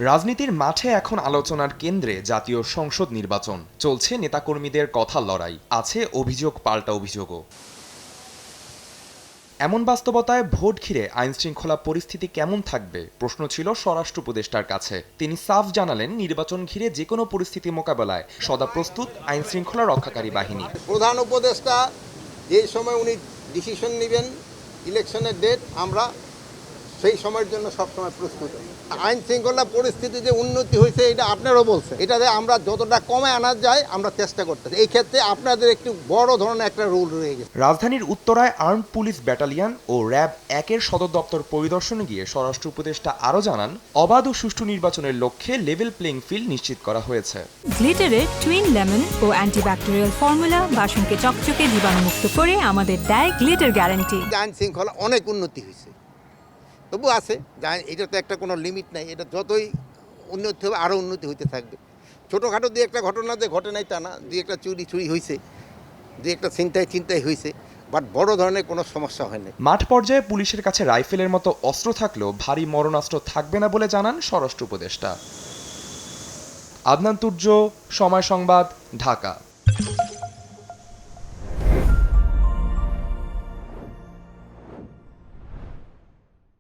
রাজনীতির মাঠে এখন আলোচনার কেন্দ্রে জাতীয় সংসদ নির্বাচন। চলছে নেতাকর্মীদের কথার লড়াই, আছে অভিযোগ পাল্টা অভিযোগও। এমন বাস্তবতায় ভোট ঘিরে আইনশৃঙ্খলা পরিস্থিতি কেমন থাকবে প্রশ্ন ছিল স্বরাষ্ট্র উপদেষ্টার কাছে। তিনি সাফ জানালেন, নির্বাচন ঘিরে যে কোনো পরিস্থিতি মোকাবেলায় সদা প্রস্তুত আইনশৃঙ্খলা রক্ষাকারী বাহিনী। প্রধান উপদেষ্টা যে সময় উনি ডিসিশন নেবেন ইলেকশনের ডেট, আমরা সেই সময়ের জন্য সবসময় প্রস্তুত। আইন শৃঙ্খলা পরিস্থিতি যে উন্নতি হয়েছে এটা আপনারাও বলছেন, এটাতে আমরা যতটা কমে আনা যায় আমরা চেষ্টা করতেছি। এই ক্ষেত্রে আপনাদের একটু বড় ধরনের একটা রোল রয়ে গেছে। রাজধানীর উত্তরায় আর্মড পুলিশ ব্যাটালিয়ন ও র্যাব 1-এর সদর দপ্তর পরিদর্শনে গিয়ে স্বরাষ্ট্র উপদেষ্টা আরও জানান, অবাধ ও সুষ্ঠু নির্বাচনের লক্ষ্যে লেভেল প্লেইং ফিল্ড নিশ্চিত করা হয়েছে। গ্লিটারের টুইন লেমন ও অ্যান্টিব্যাকটেরিয়াল ফর্মুলা বাসনকে চকচকে জীবাণুমুক্ত করে আমাদের দেয় গ্লিটার গ্যারান্টি। আইন শৃঙ্খলা অনেক উন্নতি হয়েছে, তবু আছে, এটা তো একটা কোনো লিমিট নাই। এটা যতই উন্নতি হবে আরও উন্নতি হইতে থাকবে। ছোটোখাটো দিয়ে একটা ঘটনা যে ঘটে নাই তা না, দিয়ে একটা চুরি হয়েছে, দিয়ে একটা চিন্তাই হয়েছে, বাট বড় ধরনের কোনো সমস্যা হয়নি। মাঠ পর্যায়ে পুলিশের কাছে রাইফেলের মতো অস্ত্র থাকলেও ভারী মরণাস্ত্র থাকবে না বলে জানান স্বরাষ্ট্র উপদেষ্টা। আদনান তুর্য, সময় সংবাদ, ঢাকা।